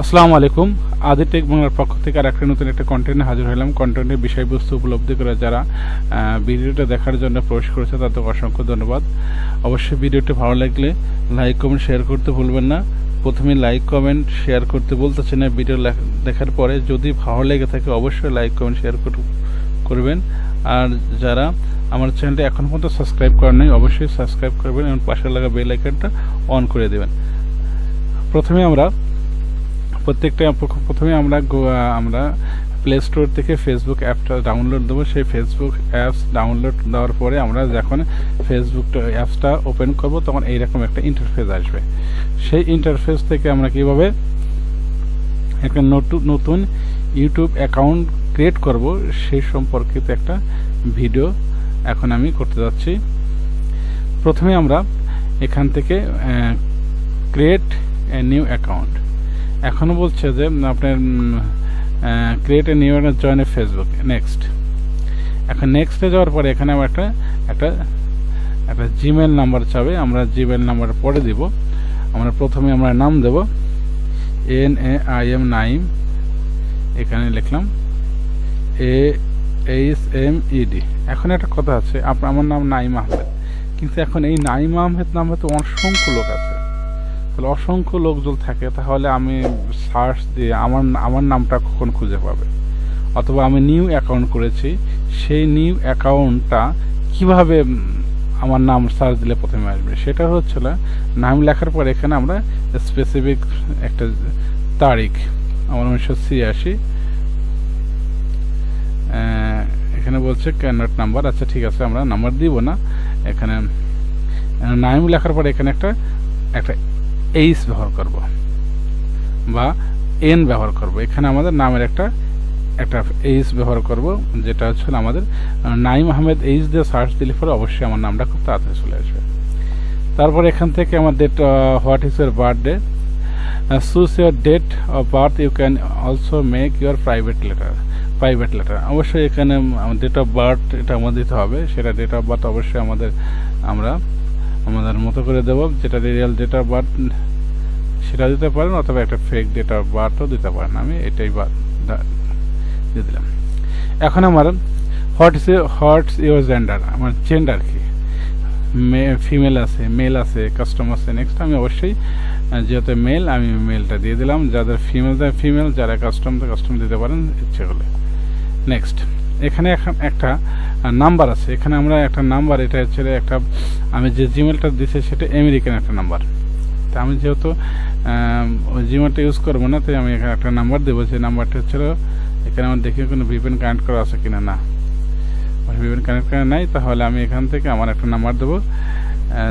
আসসালামু আলাইকুম। আদিটেক বাংলার পক্ষ থেকে আরেকটা নতুন একটা কন্টেন্টে হাজির হলাম। কন্টেন্টের বিষয়বস্তু উপলব্ধি করে যারা ভিডিওটা দেখার জন্য প্রবেশ করেছে তাদের অসংখ্য ধন্যবাদ। অবশ্যই ভিডিওটি ভালো লাগলে লাইক কমেন্ট শেয়ার করতে ভুলবেন না। প্রথমে লাইক কমেন্ট শেয়ার করতে বলতেছি না, ভিডিও দেখার পরে যদি ভালো লেগে থাকে অবশ্যই লাইক কমেন্ট শেয়ার করবেন। আর যারা আমার চ্যানেলটা এখন পর্যন্ত সাবস্ক্রাইব করেন নাই অবশ্যই সাবস্ক্রাইব করবেন এবং পাশে লাগা বেল আইকনটা অন করে দেবেন। প্রথমে আমরা প্লে স্টোর থেকে ফেসবুক অ্যাপটা ডাউনলোড দেবো। সেই ফেসবুক অ্যাপস ডাউনলোড দেওয়ার পরে আমরা যখন ফেসবুক অ্যাপসটা ওপেন করব তখন এইরকম একটা ইন্টারফেস আসবে। সেই ইন্টারফেস থেকে আমরা কীভাবে একটা নতুন ইউটিউব অ্যাকাউন্ট ক্রিয়েট করব সেই সম্পর্কিত একটা ভিডিও এখন আমি করতে যাচ্ছি। প্রথমে আমরা এখান থেকে ক্রিয়েট এ নিউ অ্যাকাউন্ট, এখনও বলছে যে আপনার create a new account, join A Facebook, next. এখন নেক্সটে যাওয়ার পরে এখানে আমরা একটা জিমেল নাম্বার চাবে, আমরা জিমেল নাম্বার পরে দিব। আমরা প্রথমে আমরা নাম দেব NAIM নাইম, এখানে লিখলাম AHMED। এখন একটা কথা আছে, আমার নাম নাইম আহমেদ, কিন্তু এখন এই নাইম আহমেদ নামে তো অসংখ্য লোক আছে। তাহলে অসংখ্য লোকজন থাকে, তাহলে আমি সার্চ দিয়ে আমার নামটা কখন খুঁজে পাবে? অথবা আমি নিউ অ্যাকাউন্ট করেছি, সেই নিউ অ্যাকাউন্টটা কিভাবে আমার নাম সার্চ দিলে প্রথমে আসবে? সেটা হচ্ছে নাম লেখার পর এখানে আমরা স্পেসিফিক একটা তারিখ, আমার 1986, এখানে বলছে ক্যানট নাম্বার। আচ্ছা ঠিক আছে, আমরা নাম্বার দিব না। এখানে নাম লেখার পর এখানে একটা এইচ ব্যবহার করব বা এন ব্যবহার করব। এখানে আমাদের নামের একটা এইচ ব্যবহার করব, যেটা হচ্ছে আমাদের নাইম আহমেদ এইচ দিয়ে সার্চ দিলে পরে অবশ্যই আমার নামটা খুব তাড়াতাড়ি চলে আসবে। তারপর এখান থেকে আমার date, what is your birthday, choose your date of birth, you can also make your private letter. অবশ্যই এখানে ডেট অফ বার্থ এটা আমাদের দিতে হবে। সেটা ডেট অফ বার্থ অবশ্যই আমরা আমাদের মতো করে দেবো। যেটা রিয়েল ডেট অফ বার্থ সেটা দিতে পারেন, অথবা একটা ফেক ডেট অফ বার্থও দিতে পারেন। আমি এটাই দিয়ে দিলাম। এখন আমার হোয়াটস ইউর জেন্ডার, আমার জেন্ডার কি, ফিমেল আছে, মেল আছে, কাস্টম আছে। নেক্সট আমি অবশ্যই যেহেতু মেল, আমি মেলটা দিয়ে দিলাম। যাদের ফিমেল, যারা কাস্টম দিতে পারেন ইচ্ছে হলে। নেক্সট, এখানে এখন একটা নাম্বার আছে, এখানে আমরা একটা নাম্বার, এটা হচ্ছে আমি যে জিমেলটা দিচ্ছি সেটা আমেরিকান একটা নাম্বার। তা আমি যেহেতু ওই জিমেলটা ইউজ করবো না, তাই আমি এখানে একটা নাম্বার দেবো। যে নাম্বারটা হচ্ছে এখানে আমার দেখি কোনো VPN কানেক্ট করা আছে কিনা, না VPN কানেক্ট করা নাই, তাহলে আমি এখান থেকে আমার একটা নাম্বার দেবো।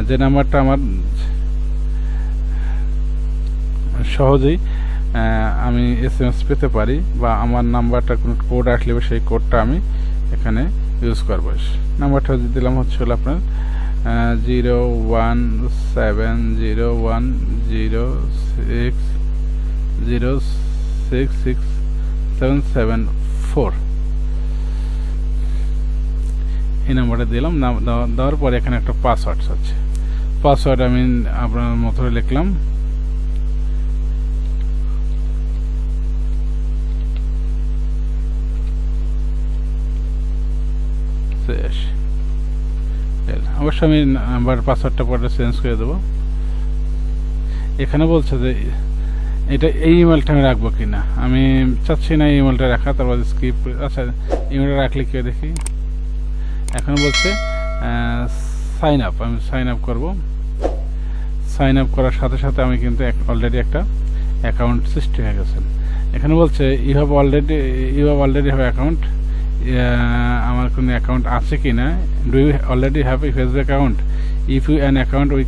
যে নাম্বারটা আমার সহজেই আমি SMS পেতে পারি, বা আমার নাম্বারটা কোনো কোড আসলে সেই কোডটা আমি এখানে ইউজ করবো। নাম্বারটা দিলাম হচ্ছে আপনার 0170106066774, এই নাম্বারটা দিলাম। দেওয়ার পরে এখানে একটা পাসওয়ার্ড আছে, পাসওয়ার্ড আমি আপনার মতো লিখলাম। অবশ্যই আমি নাম্বার পাসওয়ার্ডটা পরে চেঞ্জ করে দেবো। এখানে বলছে যে এই ইমেলটা আমি রাখবো কিনা, আমি চাচ্ছি না এই ইমেলটা রাখা। তারপর স্কিপ, আচ্ছা ইমেলটা রাখলে কি দেখি। এখন বলছে সাইন আপ, আমি সাইন আপ করবো। সাইন আপ করার সাথে সাথে আমি কিন্তু অলরেডি একটা অ্যাকাউন্ট সৃষ্টি হয়ে গেছে। এখানে বলছে you have already have account, আমার কোনো অ্যাকাউন্ট আছে কি না। Do you already have a Facebook account? If you an account we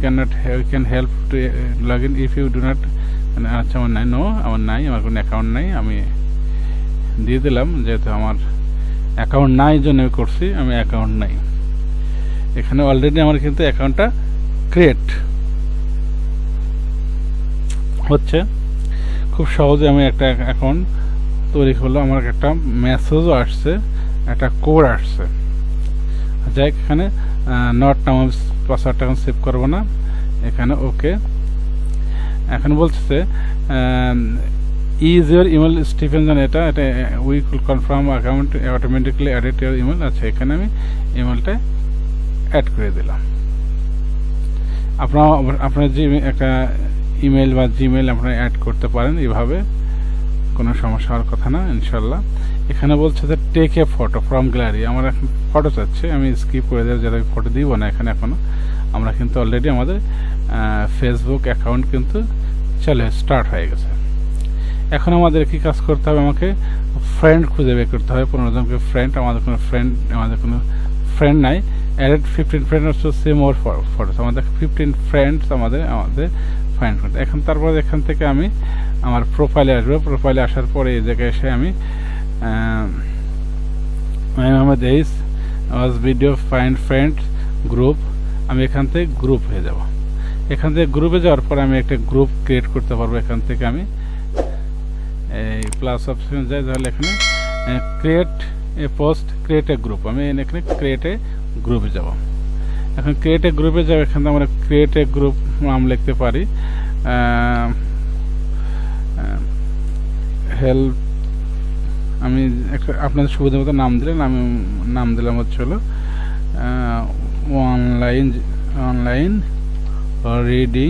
can help to log in, if you do not. আচ্ছা আমার নাই, আমার নাই, আমার কোনো অ্যাকাউন্ট নাই। আমি দিয়ে দিলাম, যেহেতু আমার অ্যাকাউন্ট নাই জন্য করছি, আমি অ্যাকাউন্ট নাই। এখানে অলরেডি আমার কিন্তু অ্যাকাউন্টটা ক্রিয়েট হচ্ছে। খুব সহজে আমি একটা অ্যাকাউন্ট তৈরি হলো। আমার একটা মেসেজও আসছে, একটা কোড আসছে। যাই এখানে নট নাম, পাসওয়ার্ডটা এখন সেভ করবো না, এখানে ওকে। এখন বলছে ইজ ইউর ইমেল স্টিফেনজন, এটা we will confirm account automatically added your email. আচ্ছা, এখানে আমি ইমেলটা অ্যাড করে দিলাম। আপনার যে একটা ইমেল বা জিমেল আপনারা অ্যাড করতে পারেন এইভাবে, কোনো সমস্যা হওয়ার কথা না ইনশাল্লাহ। এখানে বলছে যে take a photo from gallery, আমার এখন ফটো চাচ্ছে, আমি স্কিপ করে দেবো, যেটা ফটো দিব না এখানে এখনও। আমরা কিন্তু অলরেডি আমাদের ফেসবুক অ্যাকাউন্ট কিন্তু স্টার্ট হয়ে গেছে। এখন আমাদের কি কাজ করতে হবে, আমাকে ফ্রেন্ড খুঁজে বের করতে হবে, 15 জনকে ফ্রেন্ড। আমাদের কোনো ফ্রেন্ড নাই। Added 15 friend to see more photos, আমাদের 15 ফ্রেন্ডস আমাদের ফাইন্ড করতে। এখন তারপর এখান থেকে আমি আমার প্রোফাইলে আসবো। প্রোফাইলে আসার পরে এই জায়গায় এসে আমি ভিডিও ফাইন্ড ফ্রেন্ডস গ্রুপ, আমি এখান থেকে গ্রুপ হয়ে যাব। এখান থেকে গ্রুপে যাওয়ার পরে আমি একটা গ্রুপ ক্রিয়েট করতে পারবো। এখান থেকে আমি এই প্লাস অপশন যাই, তাহলে এখানে create a post, create a group, আমি এখানে ক্রিয়েট এ গ্রুপে যাব। এখন ক্রিয়েট এ গ্রুপে যাব, এখানে আমরা ক্রিয়েট এ গ্রুপ নাম লিখতে পারি, হেল্প, আমি একটা আপনাদের সুবিধা মতো নাম দিলেন, আমি নাম দিলাম হচ্ছে হলো অনলাইন রিডিং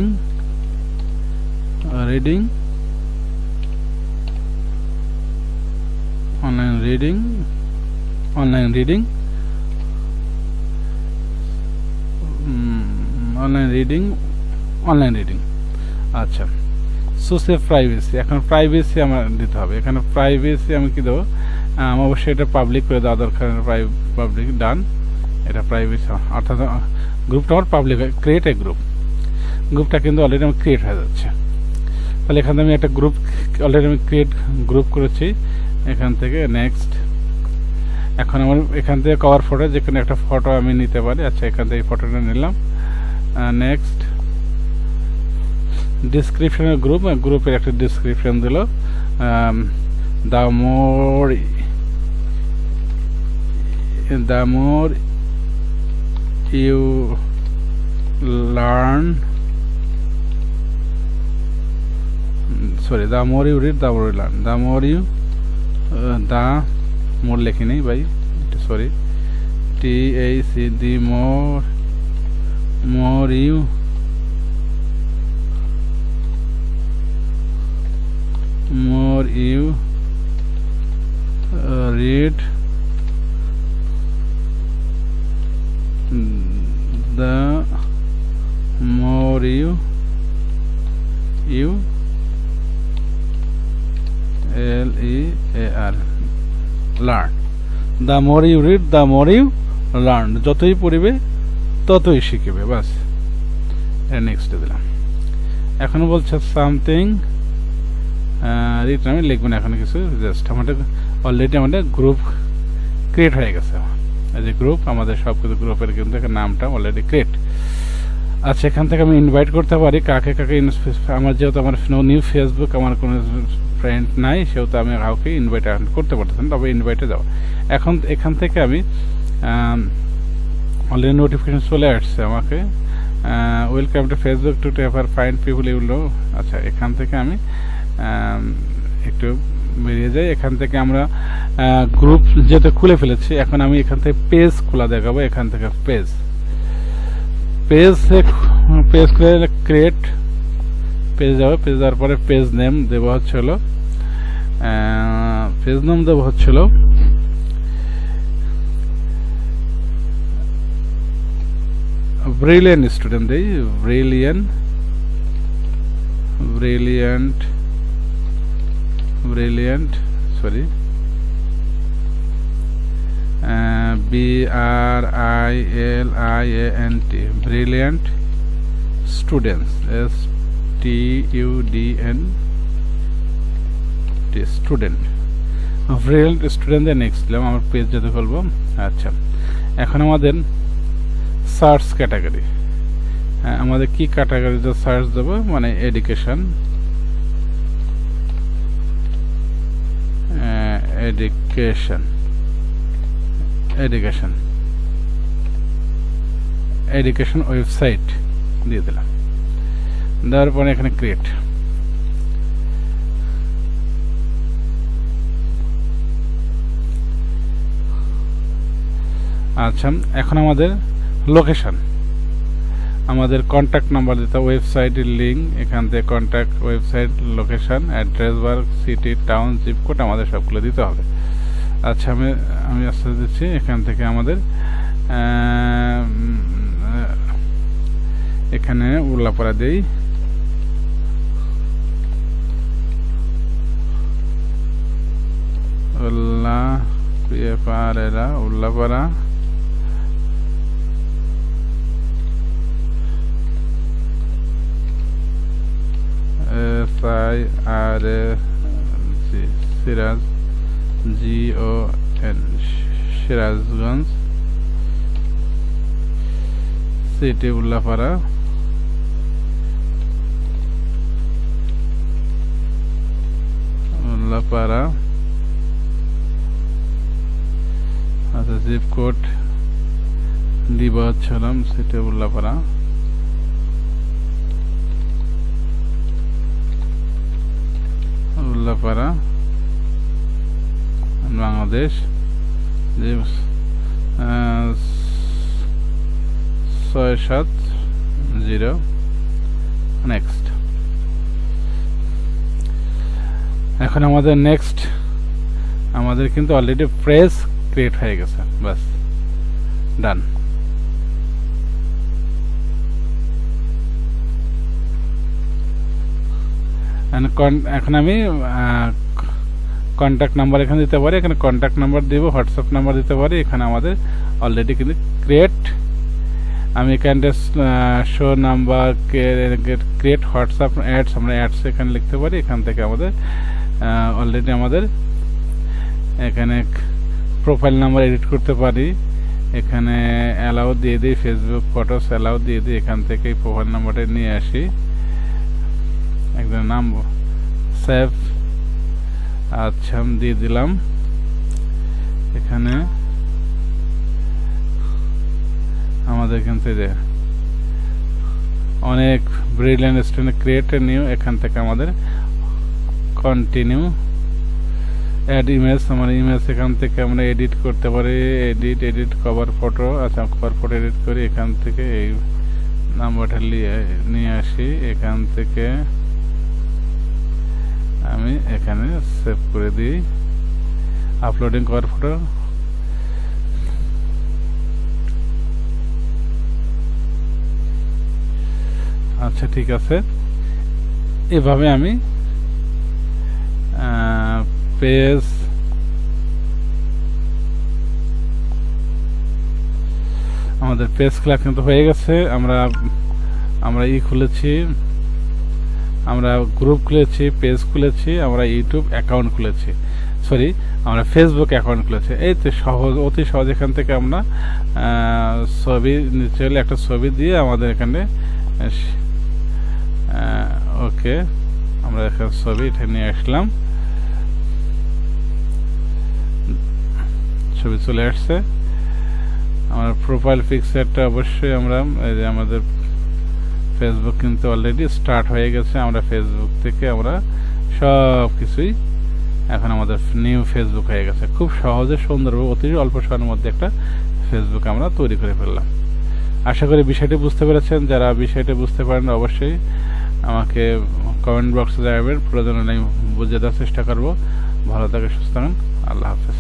আচ্ছা, সোসে প্রাইভেসি, এখন প্রাইভেসি আমার দিতে হবে। এখানে প্রাইভেসি আমি কি দেবো, অবশ্যই এটা পাবলিক করে দেওয়া দরকার, পাবলিক ডান, এটা প্রাইভেসি, অর্থাৎ গ্রুপটা আমার পাবলিক, ক্রিয়েট এ গ্রুপটা কিন্তু অলরেডি আমার ক্রিয়েট হয়ে যাচ্ছে। তাহলে এখান থেকে আমি একটা গ্রুপ অলরেডি আমি গ্রুপ করেছি। এখান থেকে নেক্সট, এখন আমার এখান থেকে কভার ফটো, যেখানে একটা ফটো আমি নিতে পারি। আচ্ছা, এখান থেকে ফটোটা নিলাম। নেক্সট ডিসক্রিপশনের গ্রুপের একটা ডিসক্রিপশন দিল, the more you learn, the more you read, the more you learn, the more লেখি নেই ভাই, sorry, TAC, the more you read, the more you LEAR learn, the more you read, the more you learn, যতই পড়িবে ততই শিখবে। বাস, next দিলাম। এখন বলছে something writ, আমি লিখবো না এখন কিছু, জাস্ট আমাদের অলরেডি আমাদের গ্রুপ ক্রিয়েট হয়ে গেছে। এই যে গ্রুপ, আমাদের সব কিছু গ্রুপের কিন্তু নামটা অলরেডি ক্রিয়েট। আচ্ছা, এখান থেকে আমি ইনভাইট করতে পারি কাকে কাকে। আমার যেহেতু আমার নিউ ফেসবুক, আমার কোনো ফ্রেন্ড নাই, সেহেতু আমি কাউকে ইনভাইট করতে পারতেছি না, তবে ইনভাইটে যাও। এখন এখান থেকে আমি অলরেডি নোটিফিকেশন চলে আসছে আমাকে, welcome to Facebook to ever find people you know. আচ্ছা, এখান থেকে আমি একটু বেরিয়ে যাই। এখান থেকে আমরা গ্রুপ যেহেতু খুলে ফেলেছি, এখন আমি এখান থেকে পেজ খোলা দেখাবো। এখান থেকে পেজ খুলে ক্রিয়েট পেজ যাবে। পেজ যাওয়ার পরে পেজ নেম দেবো হচ্ছে হলো, ব্রিলিয়ান্ট স্টুডেন্ট দেই, brilliant sorry, BRILIANT, brilliant students, student, brilliant স্টুডেন্টদের নেক্সট দিলাম। আমার পেজ যেতে খুলবো। আচ্ছা, এখন আমাদের সার্চ ক্যাটাগরি, আমাদের কি ক্যাটাগরিতে সার্চ দেবো, মানে এডুকেশন, ওয়েবসাইট দিয়ে দিলাম। দেওয়ার পরে এখানে ক্রিয়েট, আচ্ছা, এখন আমাদের লোকেশন, আমাদের কন্ট্যাক্ট নাম্বার দিতে, ওয়েবসাইটের লিঙ্ক, এখান থেকে contact, website, location, address bar, city, town, zip code আমাদের সবগুলো দিতে হবে। আচ্ছা, আমি আস্তে দিচ্ছি। এখান থেকে আমাদের এখানে উল্লাপাড়া দেই, উল্লাপাড়া, সিরাজ, GON, সিরাজগঞ্জ, সিটি উল্লাপাড়া, আচ্ছা, জিপ কোড দিব হচ্ছিলাম সিটি উল্লাপাড়া, বাংলাদেশ, 670। নেক্সট। এখন আমাদের নেক্সট, আমাদের কিন্তু অলরেডি প্রেস ক্রিয়েট হয়ে গেছে, বাস ডান। এখন আমি কন্ট্যাক্ট নাম্বার এখানে দিতে পারি, এখানে কন্ট্যাক্ট নাম্বার দিব, হোয়াটসঅ্যাপ নাম্বার দিতে পারি। এখানে আমাদের অলরেডি কিন্তু ক্রিয়েট, আমি এখানে show number, create WhatsApp ads, আমরা অ্যাডস এখানে লিখতে পারি। এখান থেকে আমাদের অলরেডি আমাদের এখানে প্রোফাইল নাম্বার এডিট করতে পারি, এখানে অ্যালাউ দিয়ে দিই, ফেসবুক ফটোস অ্যালাউ দিয়ে দিই। এখান থেকে প্রোফাইল নাম্বারটা নিয়ে আসি, একজন নাম সেভ, আচ্ছা দিয়ে দিলাম। এখানে আমাদের এখান থেকে অনেক ব্রিলিয়ান্ট স্টুডেন্ট ক্রিয়েট নিউ, এখান থেকে আমাদের কন্টিনিউ, অ্যাড ইমেজ, আমার ইমেজ এখান থেকে আমরা এডিট করতে পারি, এডিট কভার ফটো। আচ্ছা, কভার ফটো এডিট করি, এখান থেকে এই নাম্বারটা নিয়ে আসি, এখান থেকে আমি এখানে সেভ করে দিই, আপলোডিং কভার ফটো। আচ্ছা, ঠিক আছে, এভাবে আমি পেজ, আমাদের পেজ খোলা কিন্তু হয়ে গেছে। আমরা খুলেছি, আমরা গ্রুপ খুলেছি, পেজ খুলেছি, আমরা ইউটিউব অ্যাকাউন্ট খুলেছি, সরি আমরা ফেসবুক অ্যাকাউন্ট খুলেছি। এই তো সহজ, অতি সহজ। এখান থেকে আমরা ছবি নিচে একটা ছবি দিয়ে আমাদের এখানে ওকে, আমরা এখানে ছবি এটা নিয়ে আসলাম, ছবি চলে আসছে। আমার প্রোফাইল পিকচারটা অবশ্যই আমরা, এই যে আমাদের ফেসবুক কিন্তু অলরেডি স্টার্ট হয়ে গেছে। আমরা ফেসবুক থেকে আমরা সব কিছুই এখন আমাদের নিউ ফেসবুক হয়ে গেছে। খুব সহজে সুন্দরভাবে অতি অল্প সময়ের মধ্যে একটা ফেসবুক আমরা তৈরি করে ফেললাম। আশা করি বিষয়টি বুঝতে পেরেছেন। যারা বিষয়টি বুঝতে পারেন অবশ্যই আমাকে কমেন্ট বক্সে জানাবেন, প্রয়োজন হলে আমি বুঝিয়ে দেওয়ার চেষ্টা করবো। ভালো থাকে, সুস্থ থাকুন, আল্লাহ হাফেজ।